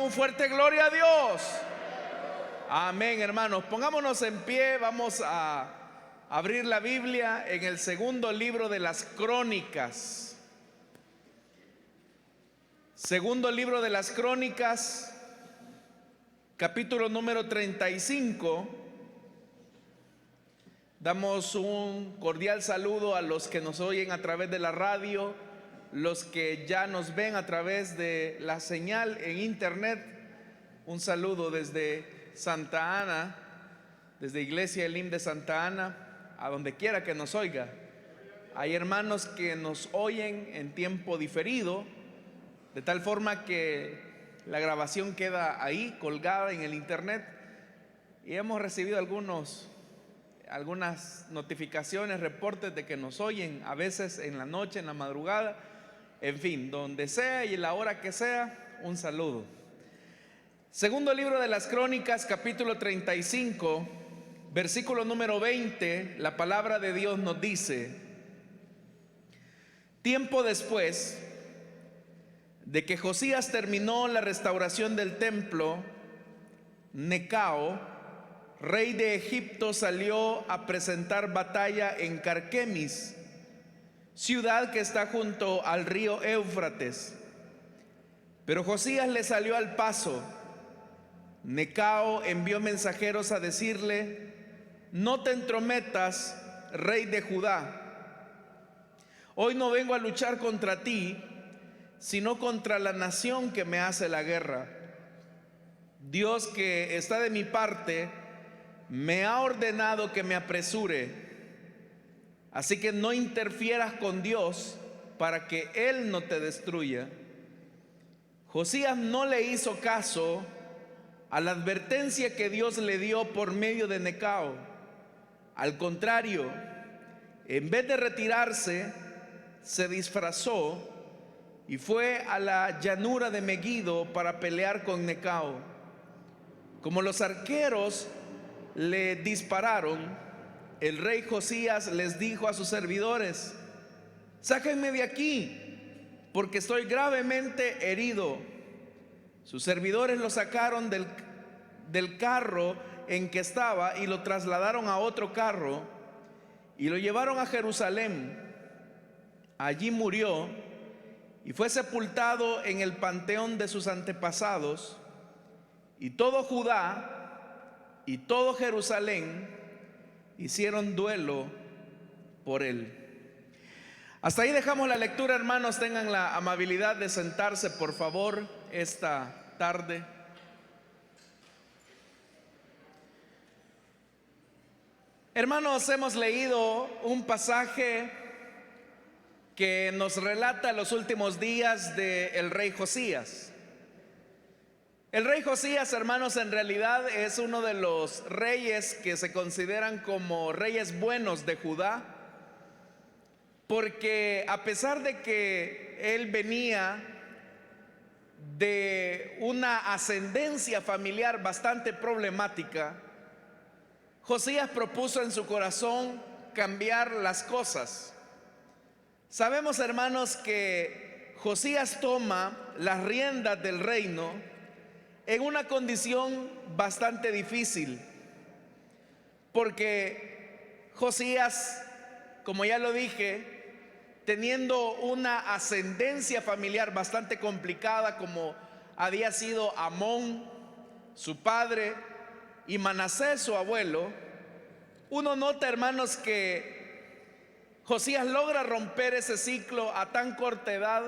un fuerte gloria a Dios. Amén, hermanos. Pongámonos en pie. Vamos a abrir la Biblia en el segundo libro de las Crónicas. Segundo libro de las Crónicas, capítulo número 35. Damos un cordial saludo a los que nos oyen a través de la radio, los que ya nos ven a través de la señal en internet. Un saludo desde Santa Ana, desde Iglesia Elim de Santa Ana, a donde quiera que nos oiga. Hay hermanos que nos oyen en tiempo diferido, de tal forma que la grabación queda ahí colgada en el internet, y hemos recibido algunas notificaciones, reportes de que nos oyen a veces en la noche, en la madrugada, en fin, donde sea y la hora que sea. Un saludo. Segundo libro de las Crónicas, capítulo 35, versículo número 20, la palabra de Dios nos dice: tiempo después de que Josías terminó la restauración del templo, Necao, rey de Egipto, salió a presentar batalla en Carquemis, ciudad que está junto al río Éufrates. Pero Josías le salió al paso. Necao envió mensajeros a decirle: no te entrometas, rey de Judá. Hoy no vengo a luchar contra ti, sino contra la nación que me hace la guerra. Dios, que está de mi parte, me ha ordenado que me apresure. Así que no interfieras con Dios para que Él no te destruya. Josías no le hizo caso a la advertencia que Dios le dio por medio de Necao. Al contrario, en vez de retirarse, se disfrazó y fue a la llanura de Megiddo para pelear con Necao. Como los arqueros le dispararon, el rey Josías les dijo a sus servidores: sáquenme de aquí, porque estoy gravemente herido. Sus servidores lo sacaron del carro en que estaba y lo trasladaron a otro carro y lo llevaron a Jerusalén. Allí murió y fue sepultado en el panteón de sus antepasados, y todo Judá y todo Jerusalén hicieron duelo por él. Hasta ahí dejamos la lectura, hermanos. Tengan la amabilidad de sentarse, por favor, esta tarde. Hermanos, hemos leído un pasaje que nos relata los últimos días del rey Josías. El rey Josías, hermanos, en realidad es uno de los reyes que se consideran como reyes buenos de Judá, porque a pesar de que él venía de una ascendencia familiar bastante problemática, Josías propuso en su corazón cambiar las cosas. Sabemos, hermanos, que Josías toma las riendas del reino en una condición bastante difícil, porque Josías, como ya lo dije, teniendo una ascendencia familiar bastante complicada, como había sido Amón, su padre, y Manasés, su abuelo, uno nota, hermanos, que Josías logra romper ese ciclo a tan corta edad,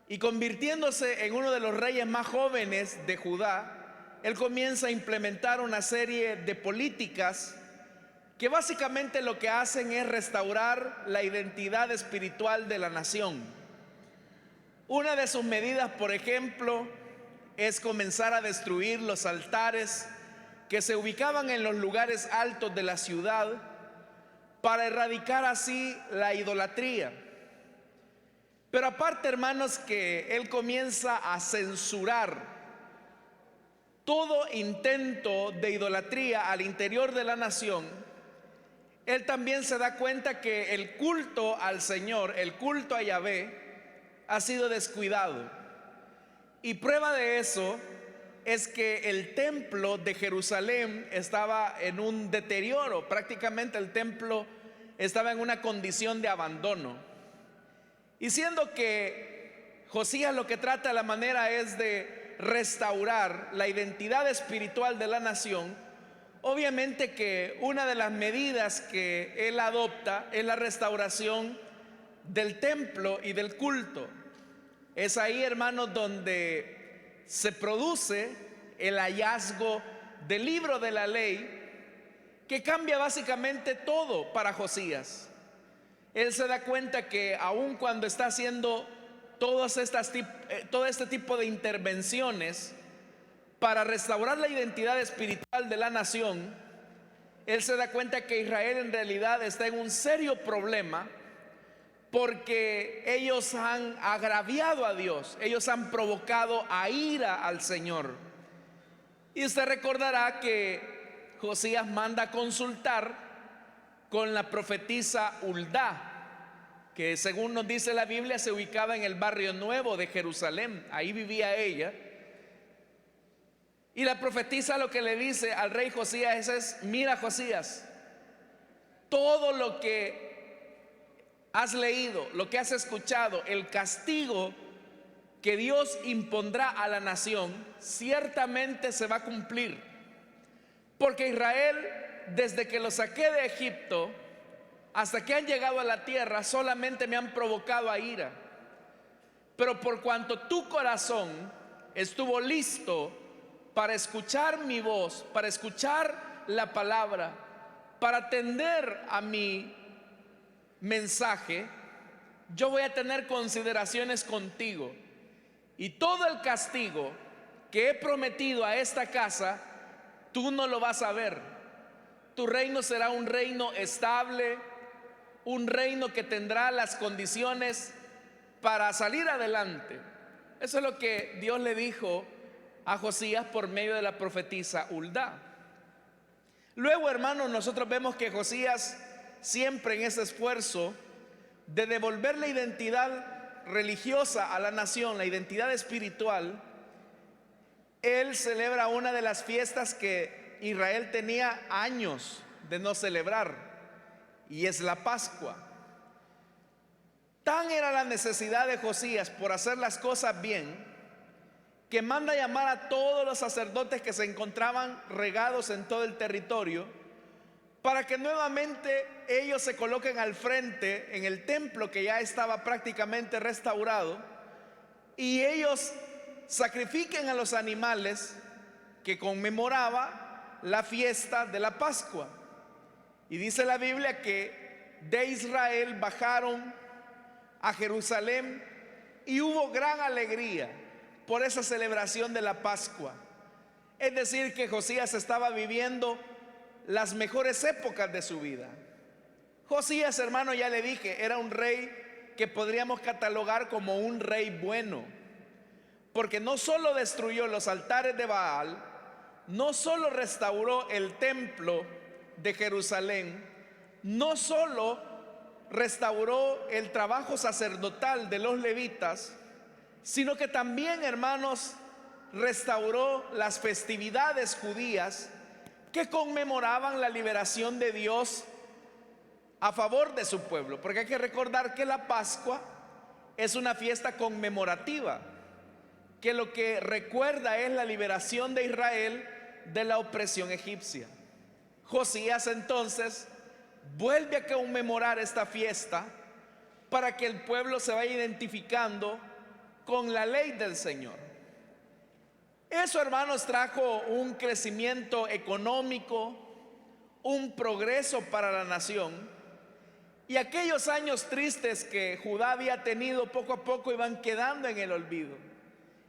y convirtiéndose en uno de los reyes más jóvenes de Judá, él comienza a implementar una serie de políticas que básicamente lo que hacen es restaurar la identidad espiritual de la nación. Una de sus medidas, por ejemplo, es comenzar a destruir los altares que se ubicaban en los lugares altos de la ciudad, para erradicar así la idolatría. Pero aparte, hermanos, que él comienza a censurar todo intento de idolatría al interior de la nación, él también se da cuenta que el culto al Señor, el culto a Yahvé, ha sido descuidado. Y prueba de eso es que el templo de Jerusalén estaba en un deterioro. Prácticamente el templo estaba en una condición de abandono. Y siendo que Josías lo que trata de la manera es de restaurar la identidad espiritual de la nación, obviamente que una de las medidas que él adopta es la restauración del templo y del culto. Es ahí, hermanos, donde se produce el hallazgo del libro de la ley, que cambia básicamente todo para Josías. Él se da cuenta que aun cuando está haciendo todo este tipo de intervenciones para restaurar la identidad espiritual de la nación, él se da cuenta que Israel en realidad está en un serio problema, porque ellos han agraviado a Dios, ellos han provocado a ira al Señor. Y usted recordará que Josías manda a consultar con la profetisa Huldá, que según nos dice la Biblia se ubicaba en el barrio nuevo de Jerusalén, ahí vivía ella. Y la profetisa lo que le dice al rey Josías es: mira, Josías, todo lo que has leído, lo que has escuchado, el castigo que Dios impondrá a la nación, ciertamente se va a cumplir. Porque Israel, desde que lo saqué de Egipto hasta que han llegado a la tierra, solamente me han provocado a ira. Pero por cuanto tu corazón estuvo listo para escuchar mi voz, para escuchar la palabra, para atender a mi mensaje, yo voy a tener consideraciones contigo, y todo el castigo que he prometido a esta casa, tú no lo vas a ver. Tu reino será un reino estable, un reino que tendrá las condiciones para salir adelante. Eso es lo que Dios le dijo a Josías por medio de la profetisa Huldá. Luego, hermanos, nosotros vemos que Josías, siempre en ese esfuerzo de devolver la identidad religiosa a la nación, la identidad espiritual, él celebra una de las fiestas que Israel tenía años de no celebrar, y es la Pascua. Tan era la necesidad de Josías por hacer las cosas bien, que manda llamar a todos los sacerdotes que se encontraban regados en todo el territorio, para que nuevamente ellos se coloquen al frente en el templo que ya estaba prácticamente restaurado, y ellos sacrifiquen a los animales que conmemoraba la fiesta de la Pascua. Y dice la Biblia que de Israel bajaron a Jerusalén y hubo gran alegría por esa celebración de la Pascua. Es decir, que Josías estaba viviendo las mejores épocas de su vida. Josías, hermano, ya le dije, era un rey que podríamos catalogar como un rey bueno, porque no solo destruyó los altares de Baal, no solo restauró el templo de Jerusalén, no solo restauró el trabajo sacerdotal de los levitas, sino que también, hermanos, restauró las festividades judías que conmemoraban la liberación de Dios a favor de su pueblo. Porque hay que recordar que la Pascua es una fiesta conmemorativa, que lo que recuerda es la liberación de Israel de la opresión egipcia. Josías entonces vuelve a conmemorar esta fiesta para que el pueblo se vaya identificando con la ley del Señor. Eso, hermanos, trajo un crecimiento económico, un progreso para la nación, y aquellos años tristes que Judá había tenido poco a poco iban quedando en el olvido,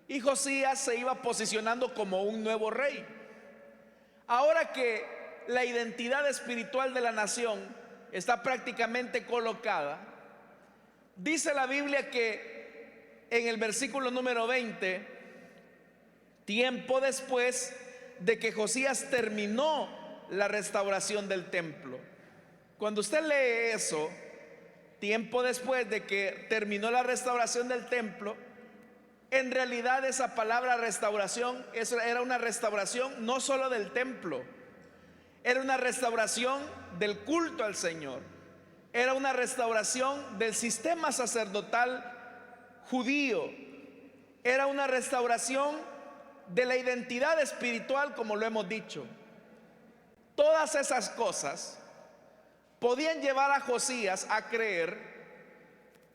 y Josías se iba posicionando como un nuevo rey. Ahora que la identidad espiritual de la nación está prácticamente colocada, dice la Biblia que en el versículo número 20, tiempo después de que Josías terminó la restauración del templo. Cuando usted lee eso, tiempo después de que terminó la restauración del templo, En realidad esa palabra restauración, eso era una restauración no solo del templo, era una restauración del culto al Señor, era una restauración del sistema sacerdotal judío, era una restauración de la identidad espiritual, como lo hemos dicho. Todas esas cosas podían llevar a Josías a creer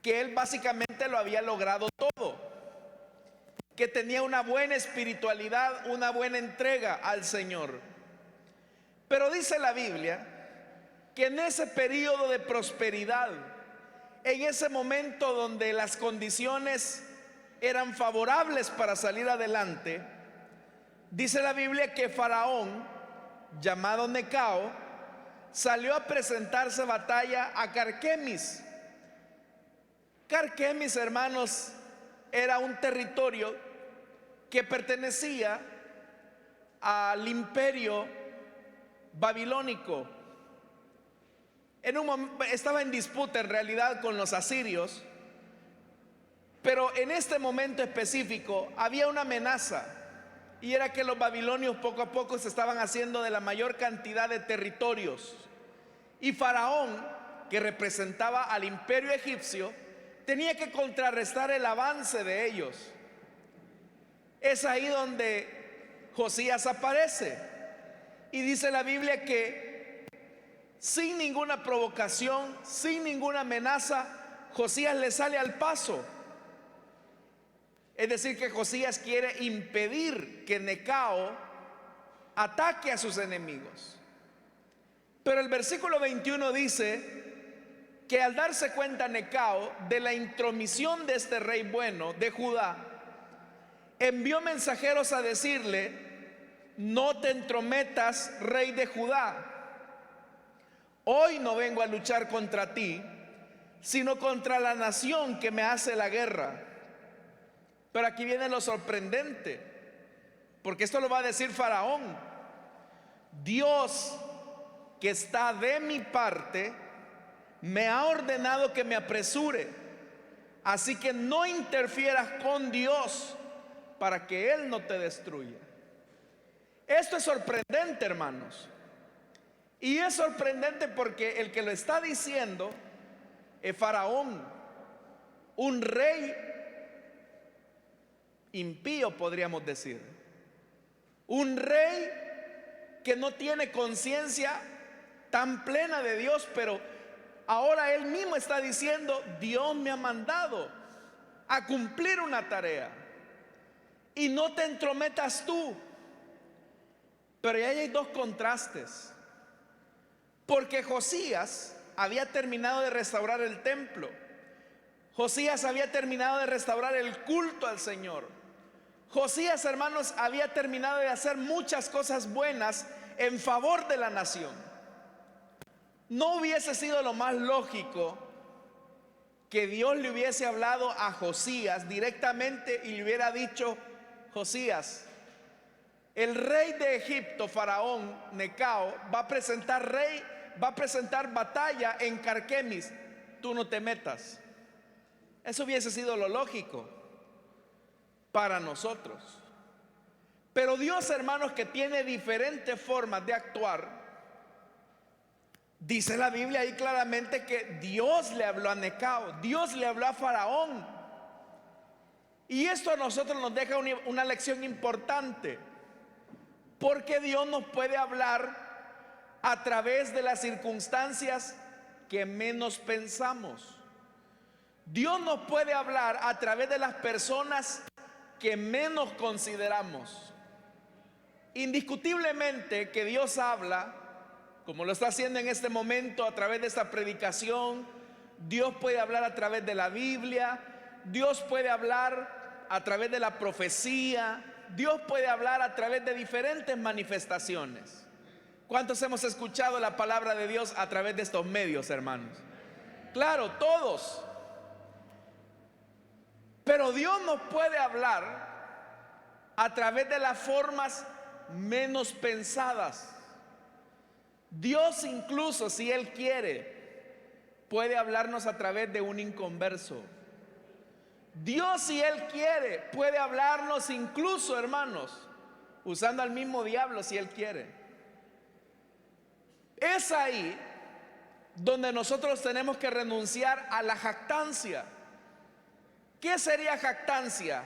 que él básicamente lo había logrado todo, que tenía una buena espiritualidad, una buena entrega al Señor. Pero dice la Biblia que en ese periodo de prosperidad, en ese momento donde las condiciones eran favorables para salir adelante, dice la Biblia que Faraón, llamado Necao, salió a presentarse batalla a Carquemis. Carquemis, hermanos, era un territorio que pertenecía al imperio babilónico. Estaba en disputa en realidad con los asirios, pero en este momento específico había una amenaza, y era que los babilonios poco a poco se estaban haciendo de la mayor cantidad de territorios, y Faraón, que representaba al imperio egipcio, tenía que contrarrestar el avance de ellos. Es ahí donde Josías aparece, y dice la Biblia que sin ninguna provocación, sin ninguna amenaza, Josías le sale al paso. Es decir, que Josías quiere impedir que Necao ataque a sus enemigos. Pero el versículo 21 dice que al darse cuenta Necao de la intromisión de este rey bueno de Judá, envió mensajeros a decirle: no te entrometas, rey de Judá. Hoy no vengo a luchar contra ti, sino contra la nación que me hace la guerra. Pero aquí viene lo sorprendente, porque esto lo va a decir Faraón: Dios, que está de mi parte, me ha ordenado que me apresure, así que no interfieras con Dios para que Él no te destruya. Esto es sorprendente, hermanos. Y es sorprendente porque el que lo está diciendo es Faraón, un rey impío, podríamos decir, un rey que no tiene conciencia tan plena de Dios, pero ahora él mismo está diciendo: Dios me ha mandado a cumplir una tarea y no te entrometas tú. Pero ahí hay dos contrastes, porque Josías había terminado de restaurar el templo, Josías había terminado de restaurar el culto al Señor, Josías, hermanos, había terminado de hacer muchas cosas buenas en favor de la nación. ¿No hubiese sido lo más lógico que Dios le hubiese hablado a Josías directamente y le hubiera dicho: Josías, el rey de Egipto, Faraón Necao, va a presentar batalla en Carquemis, tú no te metas? Eso hubiese sido lo lógico para nosotros. Pero Dios, hermanos, que tiene diferentes formas de actuar, dice la Biblia ahí claramente que Dios le habló a Necao, Dios le habló a Faraón. Y esto a nosotros nos deja una lección importante, porque Dios nos puede hablar a través de las circunstancias que menos pensamos. Dios nos puede hablar a través de las personas que menos consideramos. Indiscutiblemente que Dios habla, como lo está haciendo en este momento a través de esta predicación. Dios puede hablar a través de la Biblia, Dios puede hablar a través de la profecía, Dios puede hablar a través de diferentes manifestaciones. ¿Cuántos hemos escuchado la palabra de Dios a través de estos medios, hermanos? Claro, todos. Pero Dios nos puede hablar a través de las formas menos pensadas. Dios, incluso si Él quiere, puede hablarnos a través de un inconverso. Dios, si Él quiere, puede hablarnos incluso, hermanos, usando al mismo diablo si Él quiere. Es ahí donde nosotros tenemos que renunciar a la jactancia. ¿Qué sería jactancia?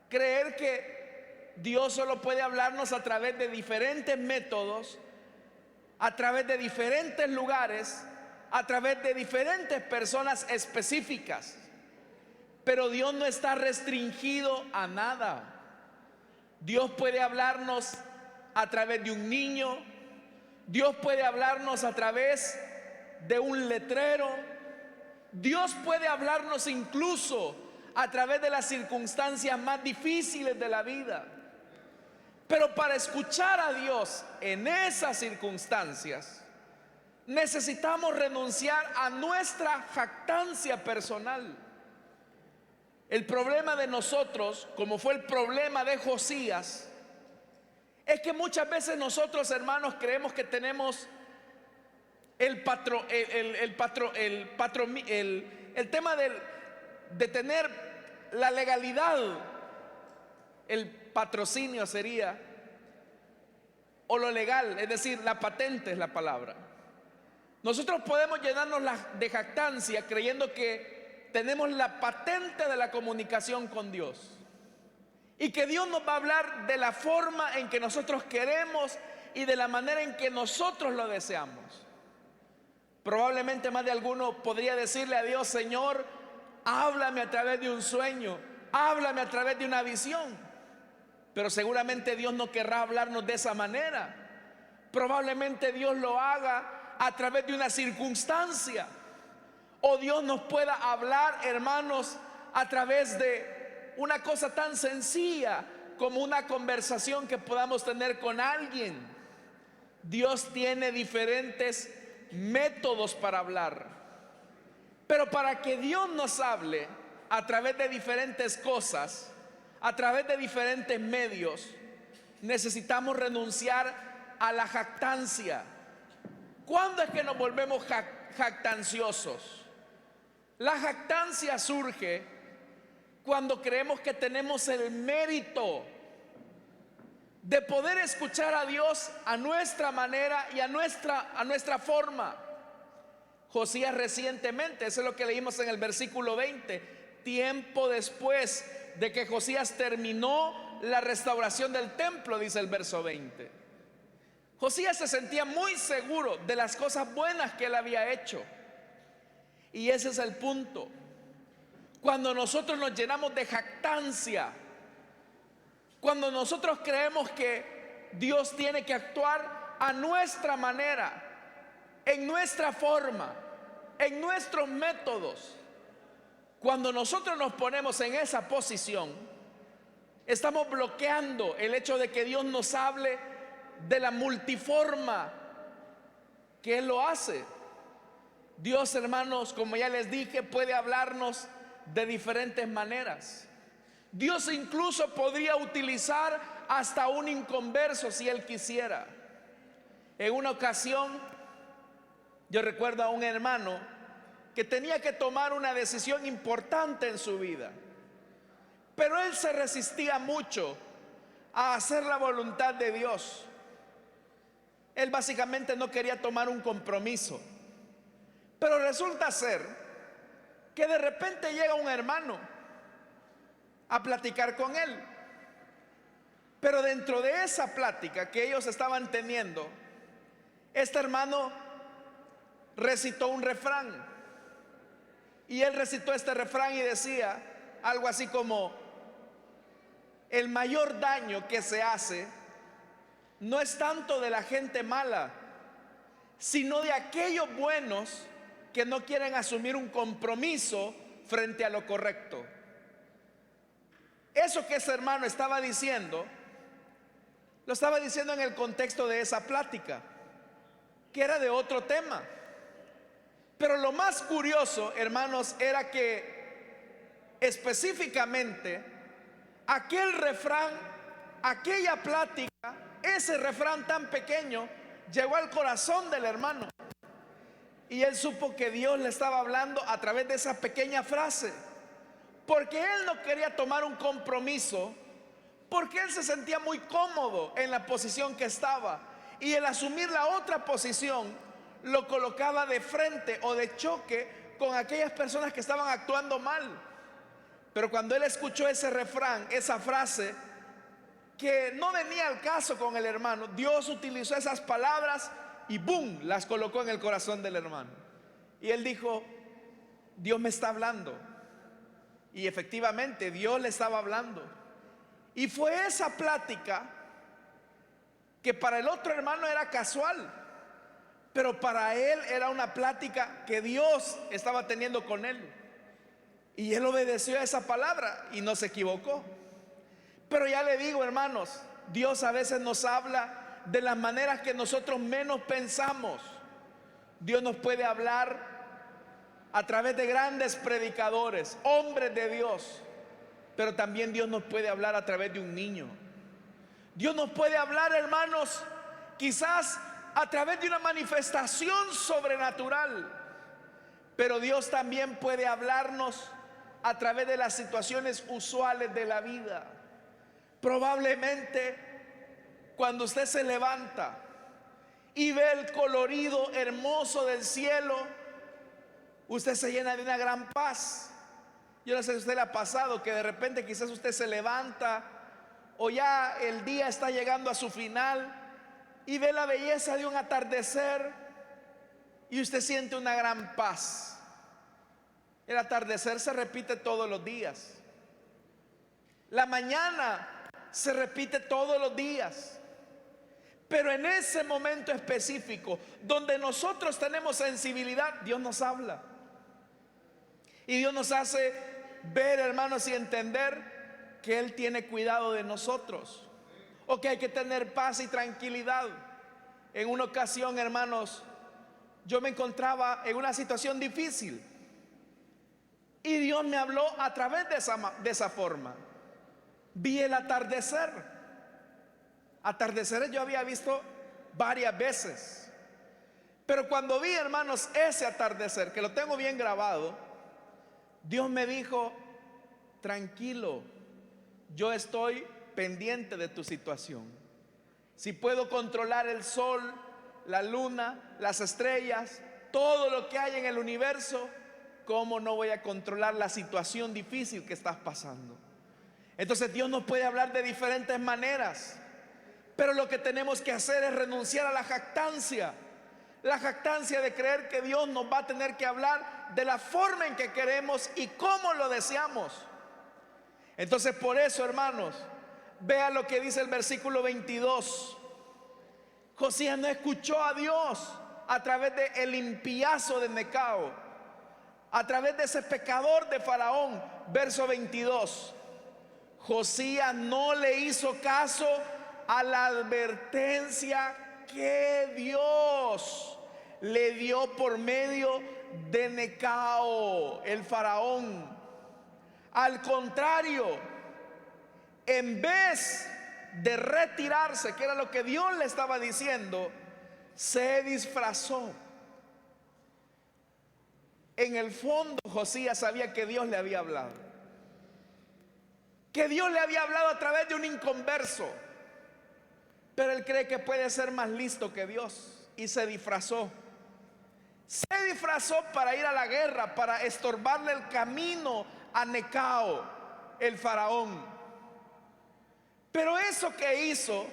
Creer que Dios solo puede hablarnos a través de diferentes métodos, a través de diferentes lugares, a través de diferentes personas específicas. Pero Dios no está restringido a nada. Dios puede hablarnos a través de un niño. Dios puede hablarnos a través de un letrero. Dios puede hablarnos incluso a través de las circunstancias más difíciles de la vida. Pero para escuchar a Dios en esas circunstancias, necesitamos renunciar a nuestra jactancia personal. El problema de nosotros, como fue el problema de Josías, es que muchas veces nosotros, hermanos, creemos que tenemos el tema de tener la legalidad, el patrocinio sería, o lo legal, es decir, la patente es la palabra. Nosotros podemos llenarnos de jactancia creyendo que tenemos la patente de la comunicación con Dios y que Dios nos va a hablar de la forma en que nosotros queremos y de la manera en que nosotros lo deseamos. Probablemente más de alguno podría decirle a Dios: Señor, háblame a través de un sueño, háblame a través de una visión. Pero seguramente Dios no querrá hablarnos de esa manera. Probablemente Dios lo haga a través de una circunstancia. O Dios nos pueda hablar, hermanos, a través de una cosa tan sencilla como una conversación que podamos tener con alguien. Dios tiene diferentes métodos para hablar. Pero para que Dios nos hable a través de diferentes cosas, a través de diferentes medios, necesitamos renunciar a la jactancia. ¿Cuándo es que nos volvemos jactanciosos? La jactancia surge cuando creemos que tenemos el mérito de poder escuchar a Dios a nuestra manera y a nuestra forma. Josías recientemente, eso es lo que leímos en el versículo 20, tiempo después de que Josías terminó la restauración del templo, dice el verso 20. Josías se sentía muy seguro de las cosas buenas que él había hecho. Y ese es el punto. Cuando nosotros nos llenamos de jactancia, cuando nosotros creemos que Dios tiene que actuar a nuestra manera, en nuestra forma, en nuestros métodos, cuando nosotros nos ponemos en esa posición, estamos bloqueando el hecho de que Dios nos hable de la multiforma que Él lo hace. Dios, hermanos, como ya les dije, puede hablarnos de diferentes maneras. Dios incluso podría utilizar hasta un inconverso si Él quisiera. En una ocasión, yo recuerdo a un hermano que tenía que tomar una decisión importante en su vida, pero él se resistía mucho a hacer la voluntad de Dios. Él básicamente no quería tomar un compromiso. Pero resulta ser que de repente llega un hermano a platicar con él. Pero dentro de esa plática que ellos estaban teniendo, este hermano recitó un refrán. Y él recitó este refrán y decía algo así como: el mayor daño que se hace no es tanto de la gente mala, sino de aquellos buenos que no quieren asumir un compromiso frente a lo correcto. Eso que ese hermano estaba diciendo, lo estaba diciendo en el contexto de esa plática, que era de otro tema. Pero lo más curioso, hermanos, era que específicamente aquel refrán, aquella plática, ese refrán tan pequeño, llegó al corazón del hermano. Y él supo que Dios le estaba hablando a través de esa pequeña frase. porque él no quería tomar un compromiso, porque él se sentía muy cómodo en la posición que estaba, y el asumir la otra posición lo colocaba de frente o de choque con aquellas personas que estaban actuando mal. Pero cuando él escuchó ese refrán, esa frase que no venía al caso con el hermano, Dios utilizó esas palabras y ¡boom!, las colocó en el corazón del hermano. Y él dijo: Dios me está hablando. Y efectivamente Dios le estaba hablando. Y fue esa plática que para el otro hermano era casual, pero para él era una plática que Dios estaba teniendo con él. Y él obedeció a esa palabra y no se equivocó. Pero ya le digo, hermanos, Dios a veces nos habla de las maneras que nosotros menos pensamos. Dios nos puede hablar a través de grandes predicadores, hombres de Dios, pero también Dios nos puede hablar a través de un niño. Dios nos puede hablar, hermanos, quizás a través de una manifestación sobrenatural, pero Dios también puede hablarnos a través de las situaciones usuales de la vida. Probablemente cuando usted se levanta y ve el colorido hermoso del cielo, usted se llena de una gran paz. Yo no sé si a usted le ha pasado que de repente quizás usted se levanta o ya el día está llegando a su final y ve la belleza de un atardecer y usted siente una gran paz. El atardecer se repite todos los días. La mañana se repite todos los días. Pero en ese momento específico donde nosotros tenemos sensibilidad, Dios nos habla. Y Dios nos hace ver, hermanos, y entender que Él tiene cuidado de nosotros, o que hay que tener paz y tranquilidad. En una ocasión, hermanos, yo me encontraba en una situación difícil y Dios me habló a través de esa forma. Vi el atardecer. Atardeceres yo había visto varias veces, pero cuando vi, hermanos, ese atardecer, que lo tengo bien grabado, Dios me dijo: tranquilo, yo estoy pendiente de tu situación. Si puedo controlar el sol, la luna, las estrellas, todo lo que hay en el universo, ¿cómo no voy a controlar la situación difícil que estás pasando? Entonces Dios nos puede hablar de diferentes maneras, pero lo que tenemos que hacer es renunciar a la jactancia de creer que Dios nos va a tener que hablar de la forma en que queremos y cómo lo deseamos. Entonces, por eso, hermanos, vea lo que dice el versículo 22. Josías no escuchó a Dios a través de el impiazo de Necao, a través de ese pecador de Faraón. Verso 22. Josías no le hizo caso a la advertencia que Dios le dio por medio de Necao, el faraón. Al contrario, en vez de retirarse, que era lo que Dios le estaba diciendo, se disfrazó. En el fondo, Josías sabía que Dios le había hablado, que Dios le había hablado a través de un inconverso, pero él cree que puede ser más listo que Dios y se disfrazó. Se disfrazó para ir a la guerra, para estorbarle el camino a Necao, el faraón. Pero eso que hizo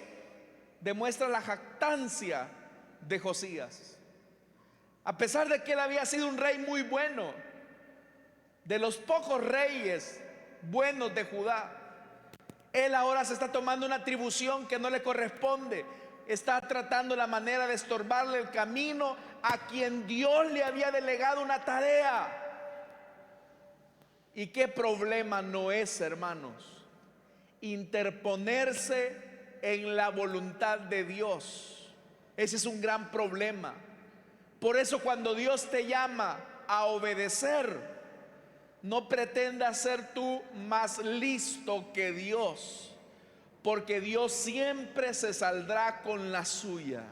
demuestra la jactancia de Josías. A pesar de que él había sido un rey muy bueno, de los pocos reyes buenos de Judá, él ahora se está tomando una atribución que no le corresponde. Está tratando la manera de estorbarle el camino a quien Dios le había delegado una tarea. ¿Y qué problema no es, hermanos, interponerse en la voluntad de Dios? Ese es un gran problema. Por eso, cuando Dios te llama a obedecer, no pretendas ser tú más listo que Dios, porque Dios siempre se saldrá con la suya.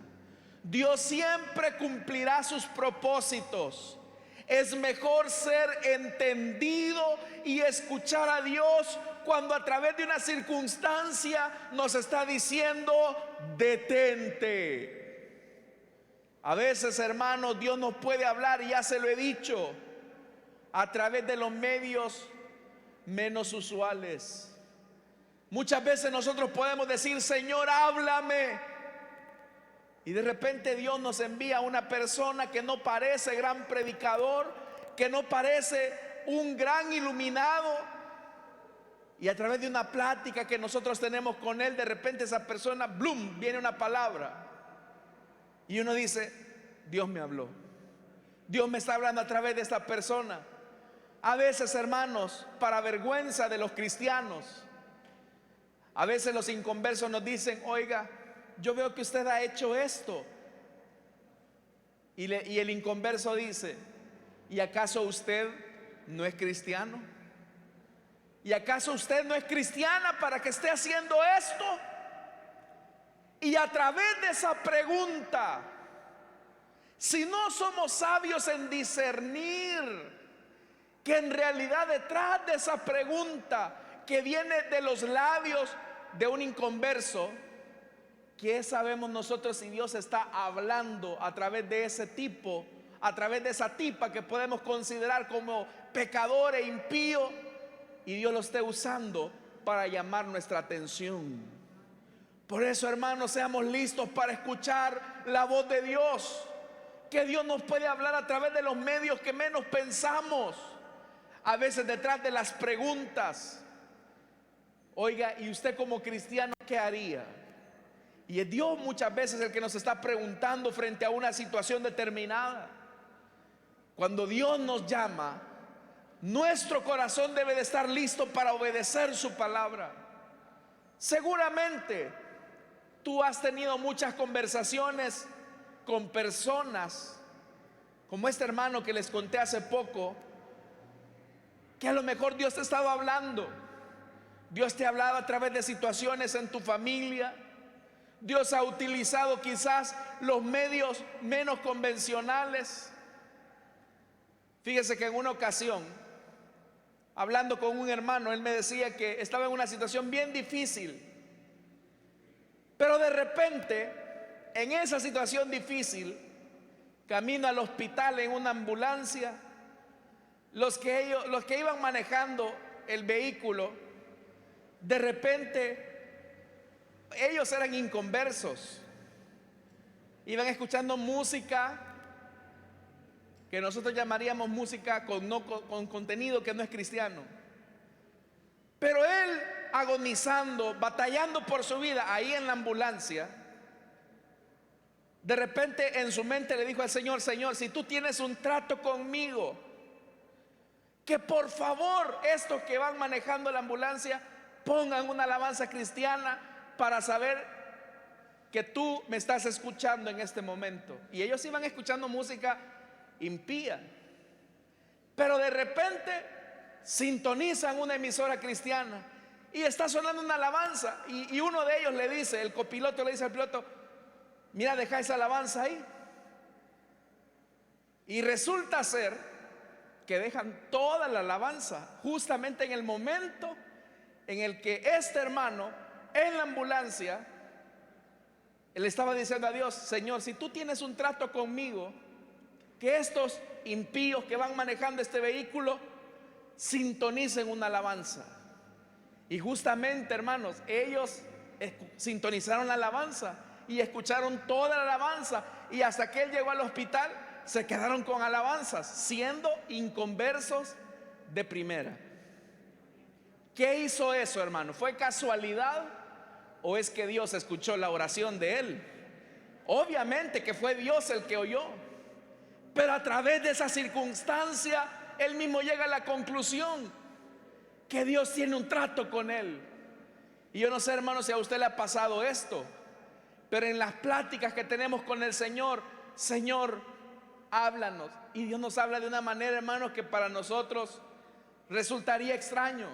Dios siempre cumplirá sus propósitos. Es mejor ser entendido y escuchar a Dios cuando a través de una circunstancia nos está diciendo: detente. A veces, hermanos, Dios nos puede hablar, y ya se lo he dicho, a través de los medios menos usuales. Muchas veces nosotros podemos decir: Señor, háblame. Y de repente Dios nos envía a una persona que no parece gran predicador, que no parece un gran iluminado. Y a través de una plática que nosotros tenemos con él, de repente esa persona, ¡blum!, viene una palabra. Y uno dice: Dios me habló. Dios me está hablando a través de esta persona. A veces, hermanos, para vergüenza de los cristianos, a veces los inconversos nos dicen: oiga, yo veo que usted ha hecho esto. Y el inconverso dice: ¿y acaso usted no es cristiano? ¿Y acaso usted no es cristiana para que esté haciendo esto? Y a través de esa pregunta, si no somos sabios en discernir que en realidad detrás de esa pregunta que viene de los labios de un inconverso, ¿qué sabemos nosotros si Dios está hablando a través de ese tipo, a través de esa tipa que podemos considerar como pecador e impío, y Dios lo esté usando para llamar nuestra atención? Por eso, hermanos, seamos listos para escuchar la voz de Dios, que Dios nos puede hablar a través de los medios que menos pensamos, a veces detrás de las preguntas. Oiga, ¿y usted como cristiano qué haría? Y es Dios muchas veces el que nos está preguntando frente a una situación determinada. Cuando Dios nos llama, nuestro corazón debe de estar listo para obedecer su palabra. Seguramente tú has tenido muchas conversaciones con personas como este hermano que les conté hace poco, que a lo mejor Dios te estaba hablando. Dios te ha hablado a través de situaciones en tu familia. Dios ha utilizado quizás los medios menos convencionales. Fíjese que en una ocasión, hablando con un hermano, él me decía que estaba en una situación bien difícil, pero de repente, en esa situación difícil, camino al hospital en una ambulancia, los que iban manejando el vehículo, de repente ellos eran inconversos, iban escuchando música que nosotros llamaríamos música con contenido que no es cristiano. Pero él, agonizando, batallando por su vida ahí en la ambulancia, de repente en su mente le dijo al Señor: Señor, si tú tienes un trato conmigo, que por favor estos que van manejando la ambulancia pongan una alabanza cristiana para saber que tú me estás escuchando en este momento. Y ellos iban escuchando música impía, pero de repente sintonizan una emisora cristiana y está sonando una alabanza, y uno de ellos le dice, el copiloto le dice al piloto: mira, deja esa alabanza ahí. Y resulta ser que dejan toda la alabanza justamente en el momento en el que este hermano en la ambulancia le estaba diciendo a Dios: Señor, si tú tienes un trato conmigo, que estos impíos que van manejando este vehículo sintonicen una alabanza. Y justamente, hermanos, ellos sintonizaron la alabanza y escucharon toda la alabanza, y hasta que él llegó al hospital se quedaron con alabanzas, siendo inconversos de primera. ¿Qué hizo eso, hermano? ¿Fue casualidad o es que Dios escuchó la oración de él? Obviamente que fue Dios el que oyó, pero a través de esa circunstancia él mismo llega a la conclusión que Dios tiene un trato con él. Y yo no sé, hermano, si a usted le ha pasado esto, pero en las pláticas que tenemos con el Señor: Señor, háblanos. Y Dios nos habla de una manera, hermanos, que para nosotros resultaría extraño.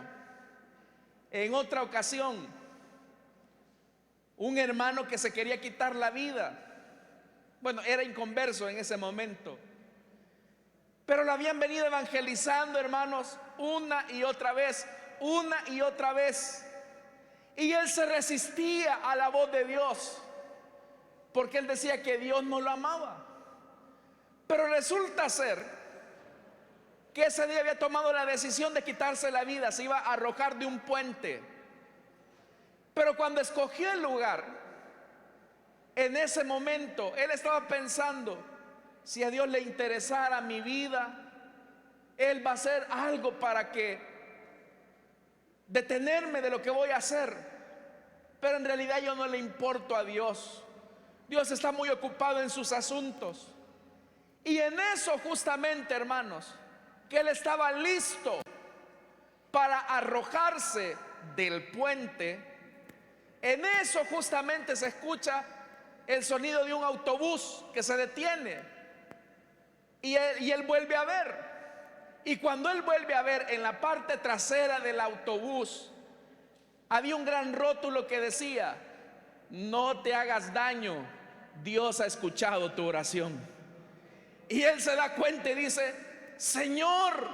En otra ocasión, un hermano que se quería quitar la vida, bueno, era inconverso en ese momento, pero lo habían venido evangelizando, hermanos, una y otra vez, una y otra vez. Y él se resistía a la voz de Dios, porque él decía que Dios no lo amaba. Pero resulta ser que ese día había tomado la decisión de quitarse la vida, se iba a arrojar de un puente. Pero cuando escogió el lugar, en ese momento, él estaba pensando: si a Dios le interesara mi vida, Él va a hacer algo para que detenerme de lo que voy a hacer. Pero en realidad yo no le importo a Dios. Dios está muy ocupado en sus asuntos. Y en eso justamente, hermanos, que él estaba listo para arrojarse del puente, en eso justamente se escucha el sonido de un autobús que se detiene. Y él vuelve a ver. Y cuando él vuelve a ver, en la parte trasera del autobús había un gran rótulo que decía: no te hagas daño, Dios ha escuchado tu oración. Y él se da cuenta y dice: Señor,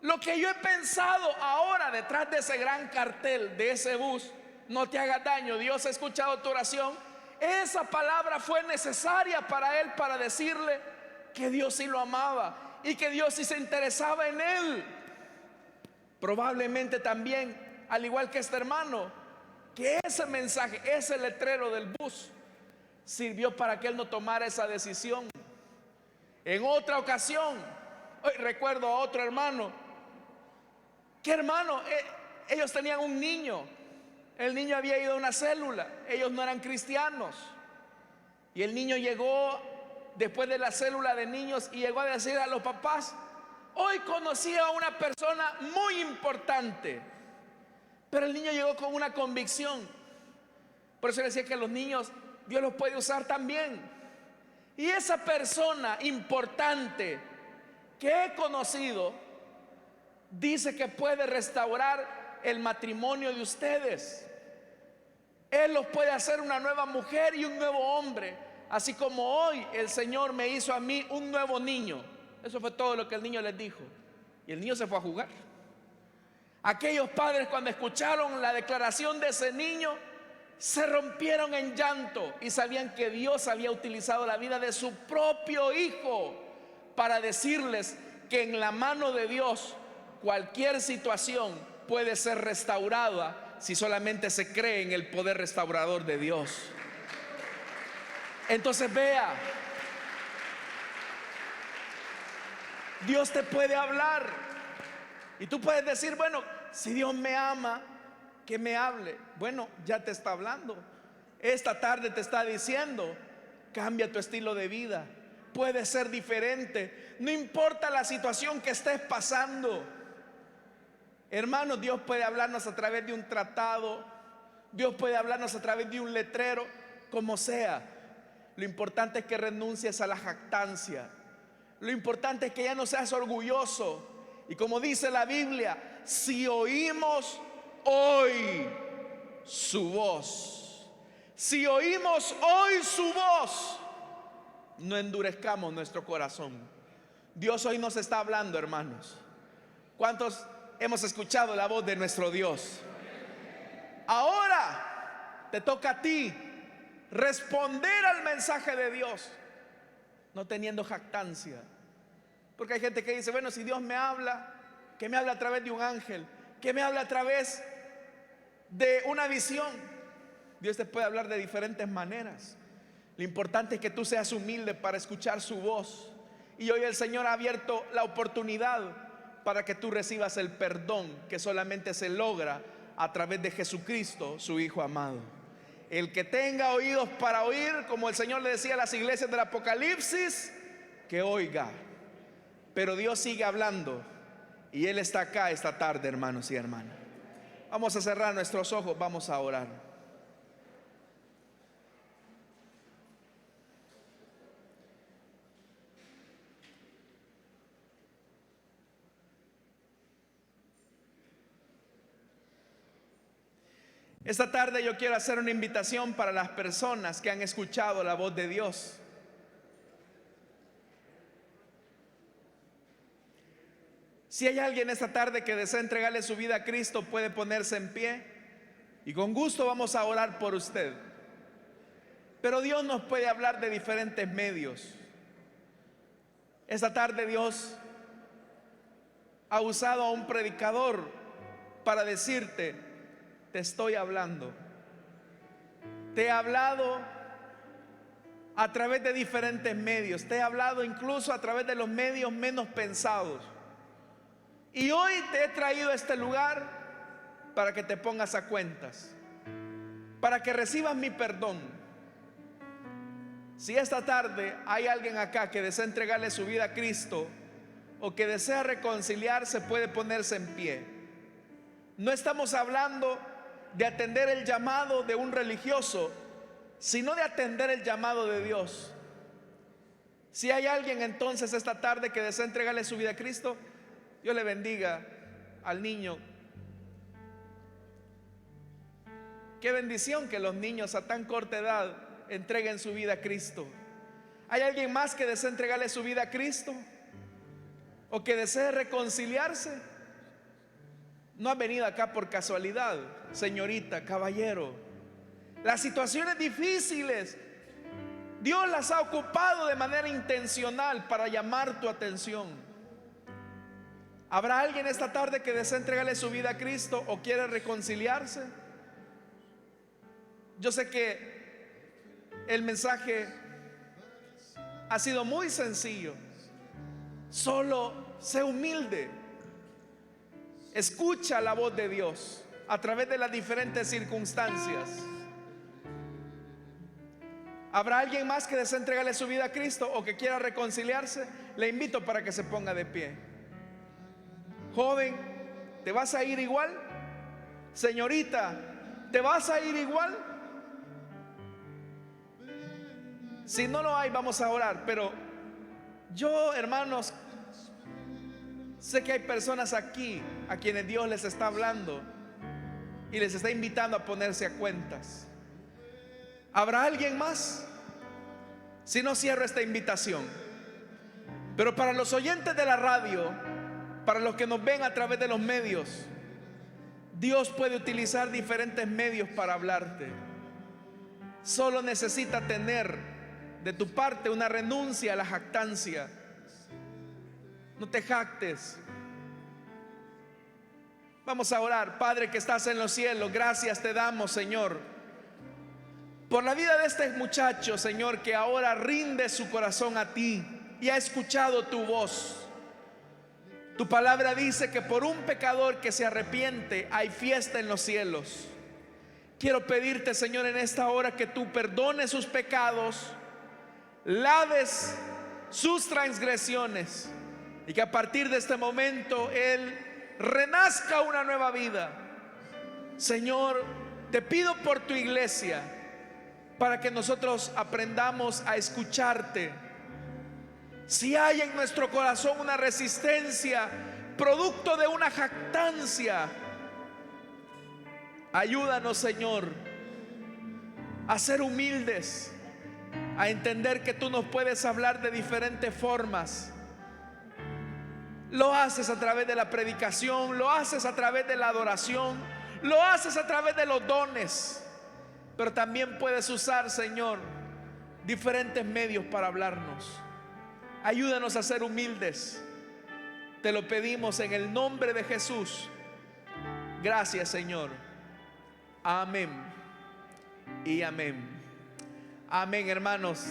lo que yo he pensado ahora detrás de ese gran cartel, de ese bus, no te hagas daño, Dios ha escuchado tu oración, esa palabra fue necesaria para él, para decirle que Dios sí lo amaba y que Dios sí se interesaba en él. Probablemente también, al igual que este hermano, que ese mensaje, ese letrero del bus, sirvió para que él no tomara esa decisión. En otra ocasión, hoy recuerdo a otro hermano, que hermano, ellos tenían un niño. El niño había ido a una célula, ellos no eran cristianos, y el niño llegó después de la célula de niños y llegó a decir a los papás: hoy conocí a una persona muy importante. Pero el niño llegó con una convicción. Por eso decía que los niños Dios los puede usar también. Y esa persona importante que he conocido dice que puede restaurar el matrimonio de ustedes. Él los puede hacer una nueva mujer y un nuevo hombre, así como hoy el Señor me hizo a mí un nuevo niño. Eso fue todo lo que el niño les dijo. Y el niño se fue a jugar. Aquellos padres, cuando escucharon la declaración de ese niño, se rompieron en llanto y sabían que Dios había utilizado la vida de su propio hijo para decirles que en la mano de Dios cualquier situación puede ser restaurada si solamente se cree en el poder restaurador de Dios. Entonces vea, Dios te puede hablar y tú puedes decir: bueno, si Dios me ama, que me hable. Bueno, ya te está hablando. Esta tarde te está diciendo: cambia tu estilo de vida, puede ser diferente, no importa la situación que estés pasando. Hermanos, Dios puede hablarnos a través de un tratado, Dios puede hablarnos a través de un letrero, como sea. Lo importante es que renuncies a la jactancia. Lo importante es que ya no seas orgulloso. Y como dice la Biblia, si oímos hoy su voz, si oímos hoy su voz, no endurezcamos nuestro corazón. Dios hoy nos está hablando, hermanos. ¿Cuántos hemos escuchado la voz de nuestro Dios? Ahora te toca a ti responder al mensaje de Dios, no teniendo jactancia. Porque hay gente que dice: bueno, si Dios me habla, que me habla a través de un ángel, que me habla a través de una visión. Dios te puede hablar de diferentes maneras. Lo importante es que tú seas humilde para escuchar su voz. Y hoy el Señor ha abierto la oportunidad para que tú recibas el perdón que solamente se logra a través de Jesucristo, su Hijo amado. El que tenga oídos para oír, como el Señor le decía a las iglesias del Apocalipsis, que oiga. Pero Dios sigue hablando y Él está acá esta tarde, hermanos y hermanas. Vamos a cerrar nuestros ojos, vamos a orar. Esta tarde yo quiero hacer una invitación para las personas que han escuchado la voz de Dios. Si hay alguien esta tarde que desea entregarle su vida a Cristo, puede ponerse en pie y con gusto vamos a orar por usted. Pero Dios nos puede hablar de diferentes medios. Esta tarde Dios ha usado a un predicador para decirte: te estoy hablando. Te he hablado a través de diferentes medios. Te he hablado incluso a través de los medios menos pensados. Y hoy te he traído a este lugar para que te pongas a cuentas, para que recibas mi perdón. Si esta tarde hay alguien acá que desea entregarle su vida a Cristo o que desea reconciliarse, puede ponerse en pie. No estamos hablando de atender el llamado de un religioso, sino de atender el llamado de Dios. Si hay alguien entonces esta tarde que desea entregarle su vida a Cristo, Dios le bendiga al niño. Qué bendición que los niños a tan corta edad entreguen su vida a Cristo. ¿Hay alguien más que desea entregarle su vida a Cristo o que desee reconciliarse? No ha venido acá por casualidad, señorita, caballero. Las situaciones difíciles, Dios las ha ocupado de manera intencional para llamar tu atención. ¿Habrá alguien esta tarde que desea entregarle su vida a Cristo o quiere reconciliarse? Yo sé que el mensaje ha sido muy sencillo. Solo sé humilde. Escucha la voz de Dios a través de las diferentes circunstancias. ¿Habrá alguien más que desee entregarle su vida a Cristo o que quiera reconciliarse? Le invito para que se ponga de pie. Joven, ¿te vas a ir igual? Señorita, ¿te vas a ir igual? Si no lo hay, vamos a orar. Pero yo, hermanos, sé que hay personas aquí a quienes Dios les está hablando y les está invitando a ponerse a cuentas. ¿Habrá alguien más? Si no, cierro esta invitación. Pero para los oyentes de la radio, para los que nos ven a través de los medios, Dios puede utilizar diferentes medios para hablarte. Solo necesita tener de tu parte una renuncia a la jactancia. No te jactes. Vamos a orar. Padre que estás en los cielos, gracias te damos, Señor, por la vida de este muchacho, Señor, que ahora rinde su corazón a ti y ha escuchado tu voz. Tu palabra dice que por un pecador que se arrepiente hay fiesta en los cielos. Quiero pedirte, Señor, en esta hora que tú perdones sus pecados, laves sus transgresiones y que a partir de este momento Él renazca una nueva vida. Señor, te pido por tu iglesia para que nosotros aprendamos a escucharte. Si hay en nuestro corazón una resistencia producto de una jactancia, ayúdanos, Señor, a ser humildes, a entender que tú nos puedes hablar de diferentes formas. Lo haces a través de la predicación, lo haces a través de la adoración, lo haces a través de los dones, pero también puedes usar, Señor, diferentes medios para hablarnos. Ayúdanos a ser humildes. Te lo pedimos en el nombre de Jesús. Gracias, Señor. Amén y amén. Amén, hermanos.